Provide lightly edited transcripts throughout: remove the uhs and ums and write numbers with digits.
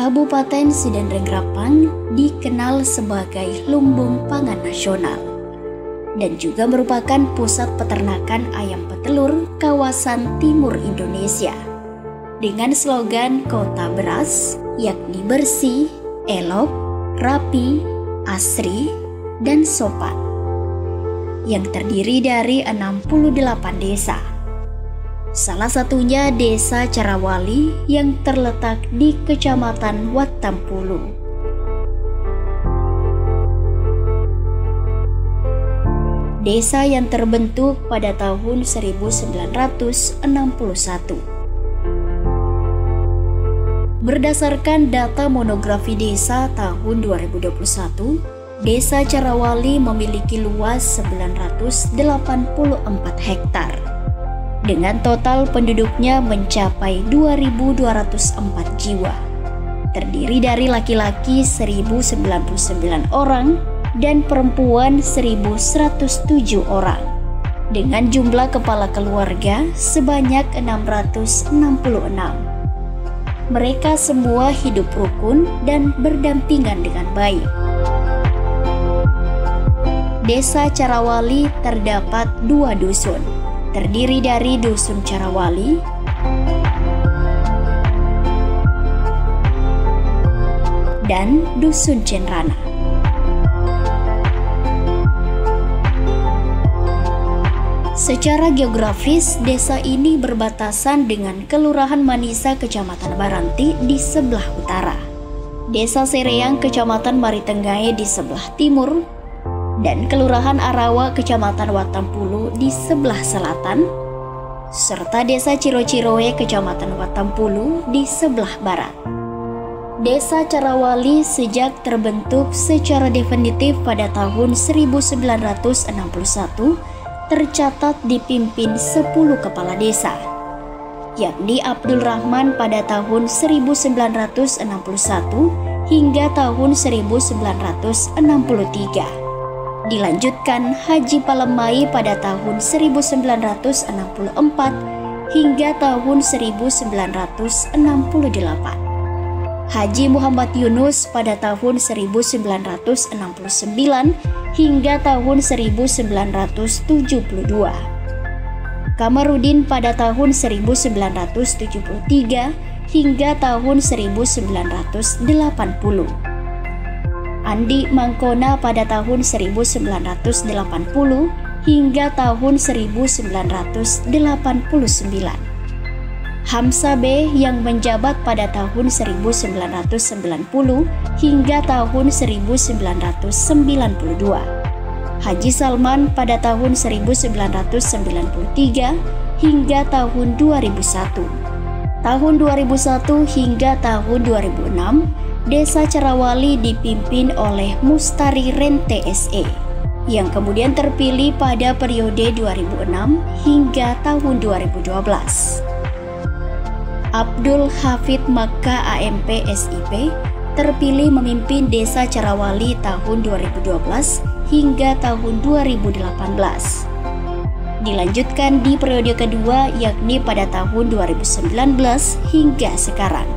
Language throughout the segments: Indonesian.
Kabupaten Sidenreng-Rapang dikenal sebagai lumbung pangan nasional dan juga merupakan pusat peternakan ayam petelur kawasan timur Indonesia dengan slogan Kota Beras, yakni bersih, elok, rapi, asri, dan sopan, yang terdiri dari 68 desa. Salah satunya Desa Carawali yang terletak di Kecamatan Watampulu. Desa yang terbentuk pada tahun 1961. Berdasarkan data monografi desa tahun 2021, Desa Carawali memiliki luas 984 hektar. Dengan total penduduknya mencapai 2.204 jiwa, terdiri dari laki-laki 1.099 orang dan perempuan 1.107 orang, dengan jumlah kepala keluarga sebanyak 666. Mereka semua hidup rukun dan berdampingan dengan baik. Desa Carawali terdapat 2 dusun, terdiri dari Dusun Carawali dan Dusun Cenrana. Secara geografis, desa ini berbatasan dengan Kelurahan Manisa, Kecamatan Baranti di sebelah utara, Desa Sereang, Kecamatan Maritenggae di sebelah timur, dan Kelurahan Arawa, Kecamatan Watampulu di sebelah selatan, serta Desa Ciro-Ciroe, Kecamatan Watampulu di sebelah barat. Desa Carawali sejak terbentuk secara definitif pada tahun 1961 tercatat dipimpin 10 kepala desa, yakni Abdul Rahman pada tahun 1961 hingga tahun 1963. Dilanjutkan Haji Palemai pada tahun 1964 hingga tahun 1968. Haji Muhammad Yunus pada tahun 1969 hingga tahun 1972. Kamarudin pada tahun 1973 hingga tahun 1980. Andi Mangkona pada tahun 1980 hingga tahun 1989. Hamsa B yang menjabat pada tahun 1990 hingga tahun 1992. Haji Salman pada tahun 1993 hingga tahun 2001. Tahun 2001 hingga tahun 2006, Desa Carawali dipimpin oleh Mustari Rente SE yang kemudian terpilih pada periode 2006 hingga tahun 2012. Abdul Hafid Makkah AMP SIP terpilih memimpin Desa Carawali tahun 2012 hingga tahun 2018. Dilanjutkan di periode kedua yakni pada tahun 2019 hingga sekarang.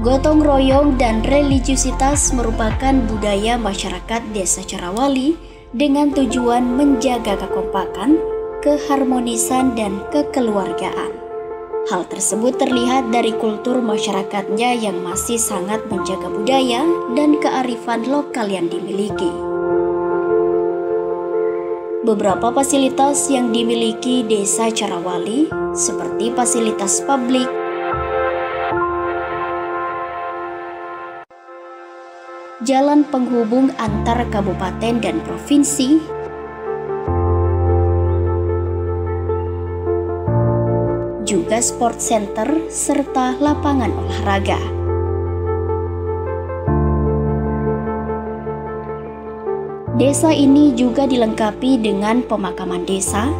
Gotong royong dan religiusitas merupakan budaya masyarakat Desa Carawali dengan tujuan menjaga kekompakan, keharmonisan, dan kekeluargaan. Hal tersebut terlihat dari kultur masyarakatnya yang masih sangat menjaga budaya dan kearifan lokal yang dimiliki. Beberapa fasilitas yang dimiliki Desa Carawali seperti fasilitas publik, jalan penghubung antar kabupaten dan provinsi, juga sport center serta lapangan olahraga. Desa ini juga dilengkapi dengan pemakaman desa,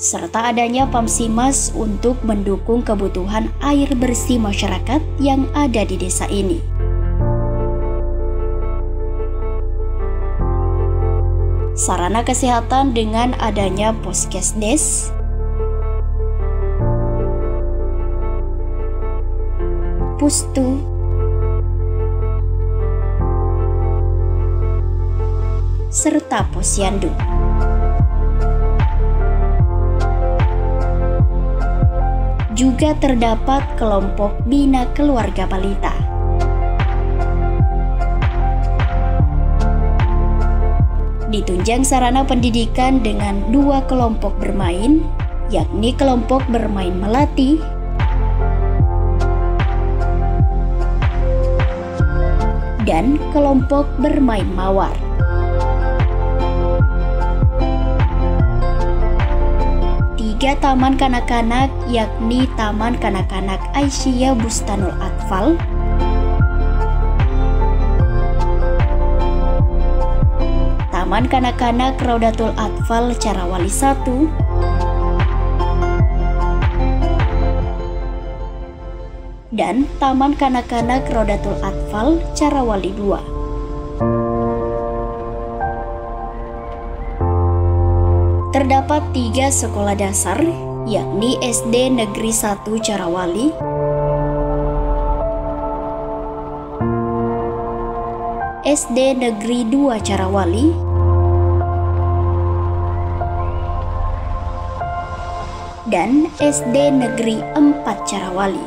serta adanya Pamsimas untuk mendukung kebutuhan air bersih masyarakat yang ada di desa ini. sarana kesehatan dengan adanya Puskesdes, Pustu, serta Posyandu. Juga terdapat kelompok Bina Keluarga Balita. Ditunjang sarana pendidikan dengan 2 kelompok bermain, yakni kelompok bermain melati dan kelompok bermain mawar. Taman kanak-kanak, yakni Taman Kanak-kanak Aisyah Bustanul Atfal, Taman Kanak-kanak Raudatul Atfal Carawali 1, dan Taman Kanak-kanak Raudatul Atfal Carawali 2. Terdapat 3 sekolah dasar, yakni SD Negeri 1 Carawali, SD Negeri 2 Carawali, dan SD Negeri 4 Carawali.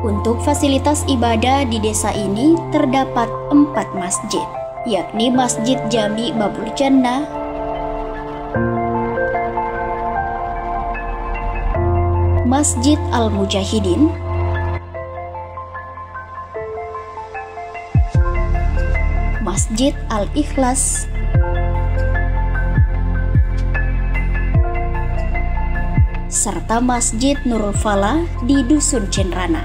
Untuk fasilitas ibadah di desa ini terdapat 4 masjid, yakni Masjid Jami Babul Jannah, Masjid Al-Mujahidin, Masjid Al-Ikhlas, serta Masjid Nurul Falah di Dusun Cenrana.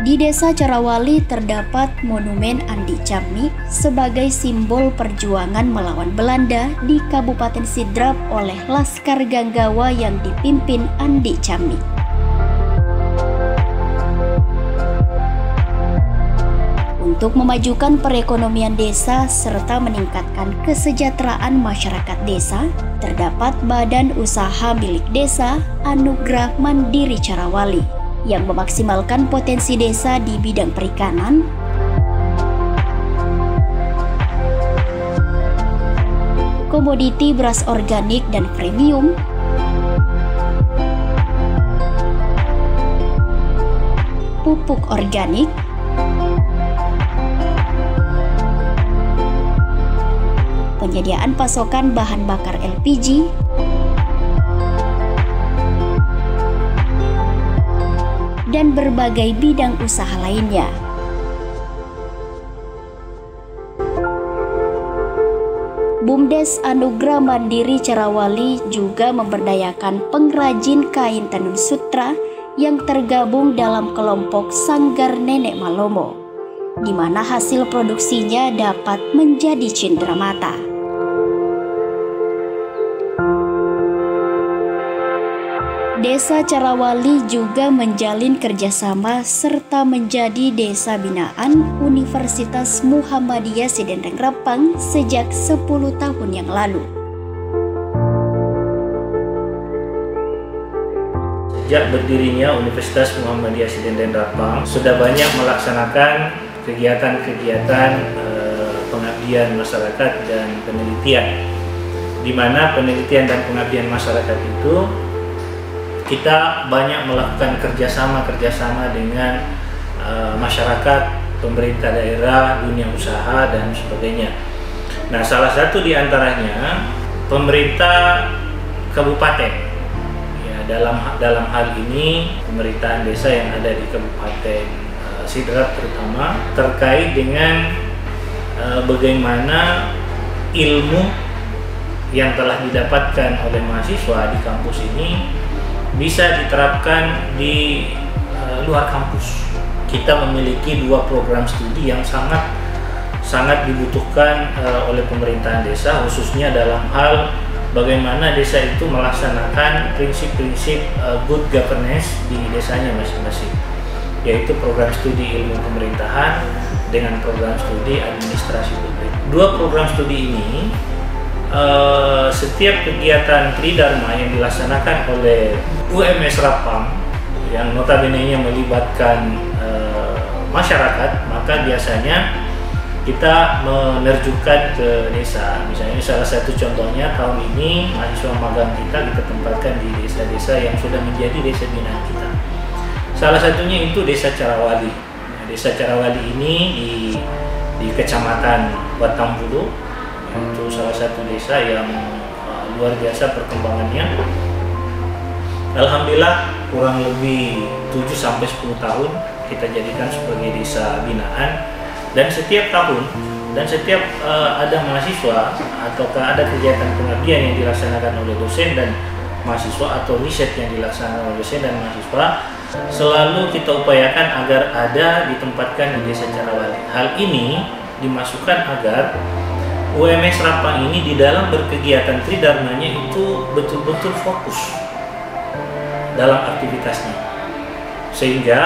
Di Desa Carawali terdapat Monumen Andi Camik sebagai simbol perjuangan melawan Belanda di Kabupaten Sidrap oleh Laskar Ganggawa yang dipimpin Andi Camik. Untuk memajukan perekonomian desa serta meningkatkan kesejahteraan masyarakat desa, terdapat Badan Usaha Milik Desa Anugerah Mandiri Carawali yang memaksimalkan potensi desa di bidang perikanan, komoditi beras organik dan premium, pupuk organik, penyediaan pasokan bahan bakar LPG, dan berbagai bidang usaha lainnya. Bumdes Anugerah Mandiri Carawali juga memberdayakan pengrajin kain tenun sutra yang tergabung dalam kelompok Sanggar Nenek Malomo, di mana hasil produksinya dapat menjadi cindera mata. Desa Carawali juga menjalin kerjasama serta menjadi desa binaan Universitas Muhammadiyah Sidendang Rapang sejak 10 tahun yang lalu. Sejak berdirinya Universitas Muhammadiyah Sidendang Rapang, sudah banyak melaksanakan kegiatan-kegiatan pengabdian masyarakat dan penelitian, di mana penelitian dan pengabdian masyarakat itu kita banyak melakukan kerjasama dengan masyarakat, pemerintah daerah, dunia usaha, dan sebagainya. Nah, salah satu di antaranya pemerintah kabupaten. Ya, dalam hal ini pemerintahan desa yang ada di Kabupaten Sidrap terutama terkait dengan bagaimana ilmu yang telah didapatkan oleh mahasiswa di kampus ini bisa diterapkan di luar kampus. Kita memiliki 2 program studi yang sangat dibutuhkan oleh pemerintahan desa, khususnya dalam hal bagaimana desa itu melaksanakan prinsip-prinsip good governance di desanya masing-masing, yaitu program studi ilmu pemerintahan dengan program studi administrasi publik. Dua program studi ini, setiap kegiatan tridharma yang dilaksanakan oleh UMS Rapang yang notabene-nya melibatkan masyarakat, maka biasanya kita menerjunkan ke desa. Misalnya salah satu contohnya tahun ini mahasiswa magang kita tempatkan di desa-desa yang sudah menjadi desa binaan kita. Salah satunya itu Desa Carawali. Nah, Desa Carawali ini di Kecamatan Watambulo, itu salah satu desa yang luar biasa perkembangannya. Alhamdulillah kurang lebih 7-10 tahun kita jadikan sebagai desa binaan. Dan setiap tahun dan setiap ada mahasiswa ataukah ada kegiatan pengabdian yang dilaksanakan oleh dosen dan mahasiswa atau riset yang dilaksanakan oleh dosen dan mahasiswa, selalu kita upayakan agar ada ditempatkan di Desa Carawali. Hal ini dimasukkan agar UMS Rapang ini di dalam berkegiatan tridharmanya itu betul-betul fokus dalam aktivitasnya, sehingga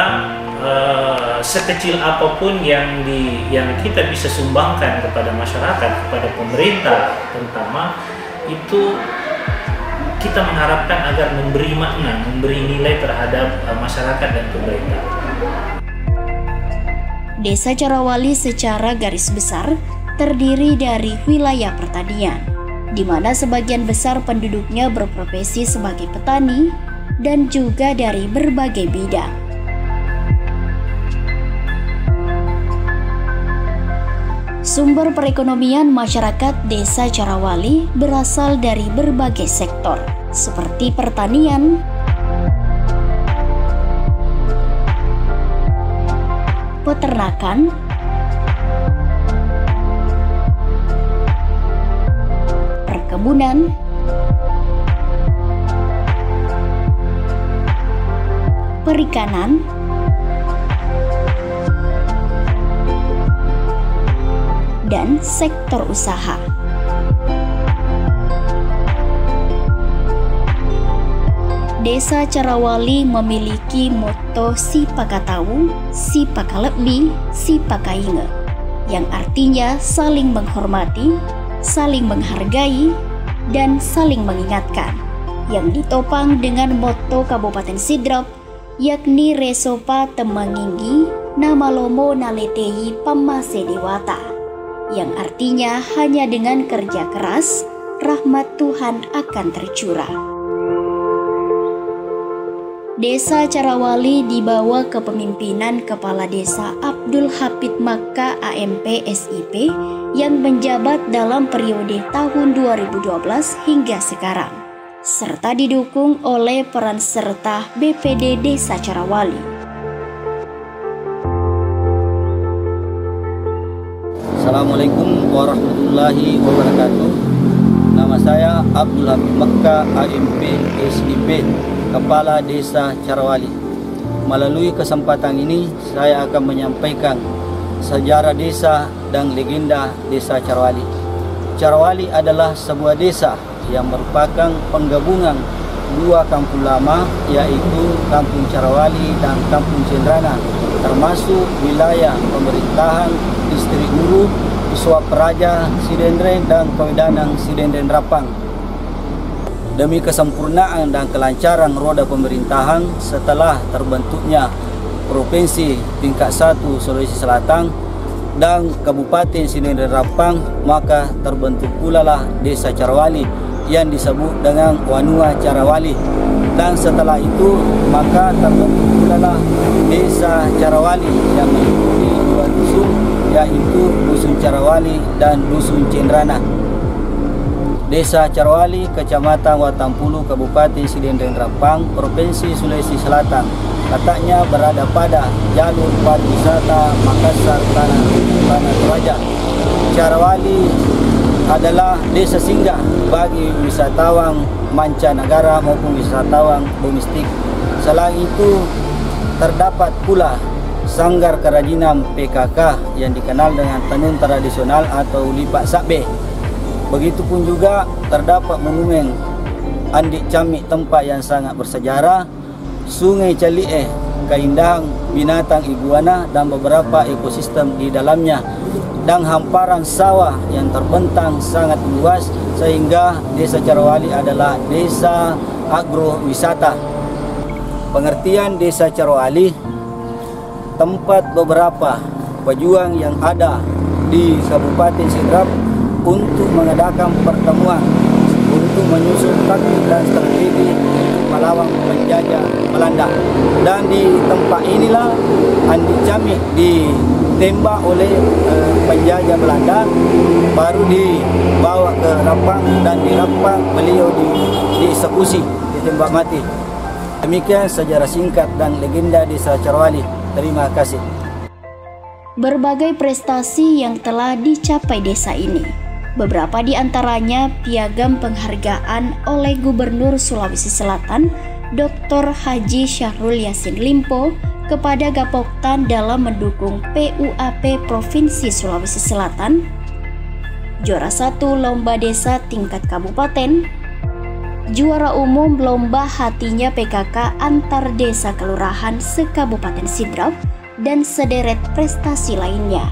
sekecil apapun yang kita bisa sumbangkan kepada masyarakat, kepada pemerintah terutama, itu kita mengharapkan agar memberi makna, memberi nilai terhadap masyarakat dan pemerintah. Desa Carawali secara garis besar terdiri dari wilayah pertanian, di mana sebagian besar penduduknya berprofesi sebagai petani dan juga dari berbagai bidang. Sumber perekonomian masyarakat Desa Carawali berasal dari berbagai sektor, seperti pertanian, peternakan, perkebunan, perikanan, dan sektor usaha. Desa Carawali memiliki moto Si Pakatawu, Si Pakalebi, Si Pakainge, yang artinya saling menghormati, saling menghargai, dan saling mengingatkan, yang ditopang dengan moto Kabupaten Sidrap, yakni Resopa Temanginggi, Namalomo Naletehi Pamase Dewata, yang artinya hanya dengan kerja keras, rahmat Tuhan akan tercurah. Desa Carawali dibawa kepemimpinan Kepala Desa Abdul Hafid Makka AMP SIP yang menjabat dalam periode tahun 2012 hingga sekarang, serta didukung oleh peran serta BPD Desa Carawali. Assalamualaikum warahmatullahi wabarakatuh. Nama saya Abdul Hafid Makka AMP SIP, Kepala Desa Carawali. Melalui kesempatan ini saya akan menyampaikan sejarah desa dan legenda Desa Carawali. Carawali adalah sebuah desa yang merupakan penggabungan dua kampung lama, yaitu Kampung Carawali dan Kampung Cendrana, termasuk wilayah pemerintahan Distrik Hulu, Suap Praja Sidendreng dan Kawedanang Sidendreng Rapang. Demi kesempurnaan dan kelancaran roda pemerintahan setelah terbentuknya Provinsi tingkat 1 Sulawesi Selatan dan Kabupaten Sidendreng Rapang, maka terbentuk pula lah Desa Carawali yang disebut dengan Wanua Carawali. Dan setelah itu maka terbentuk pula lah Desa Carawali yang meliputi dua dusun, yaitu Dusun Carawali dan Dusun Cendrana. Desa Carawali, Kecamatan Watampulu, Kabupaten Sidendreng Rapang, Provinsi Sulawesi Selatan, letaknya berada pada jalur pariwisata Makassar Tanah Toraja. Carawali adalah desa singgah bagi wisatawan mancanegara maupun wisatawan domestik. Selain itu terdapat pula Sanggar Kerajinan PKK yang dikenal dengan tenun tradisional atau lipat sakbe. Begitupun juga terdapat monumen Andik Camik, tempat yang sangat bersejarah, Sungai Calieh, keindahan binatang iguana dan beberapa ekosistem di dalamnya, dan hamparan sawah yang terbentang sangat luas, sehingga Desa Carawali adalah desa agrowisata. Pengertian Desa Carawali, tempat beberapa pejuang yang ada di Kabupaten Sidrap untuk mengadakan pertemuan untuk menyusun taktik dan strategi melawan penjajah Belanda. Dan di tempat inilah Andik Camik ditembak oleh penjajah Belanda, baru dibawa ke Rapang, dan di Rapang beliau dieksekusi, ditembak mati. Demikian sejarah singkat dan legenda Desa Carawali. Terima kasih. Berbagai prestasi yang telah dicapai desa ini, beberapa di antaranya piagam penghargaan oleh Gubernur Sulawesi Selatan Dr. Haji Syahrul Yassin Limpo kepada Gapoktan dalam mendukung PUAP Provinsi Sulawesi Selatan, juara 1 lomba desa tingkat kabupaten, juara umum lomba hatinya PKK antar desa kelurahan se-Kabupaten Sidrap, dan sederet prestasi lainnya.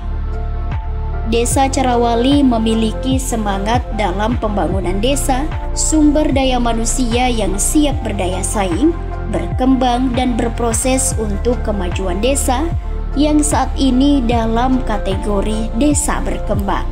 Desa Carawali memiliki semangat dalam pembangunan desa, sumber daya manusia yang siap berdaya saing, berkembang dan berproses untuk kemajuan desa yang saat ini dalam kategori desa berkembang.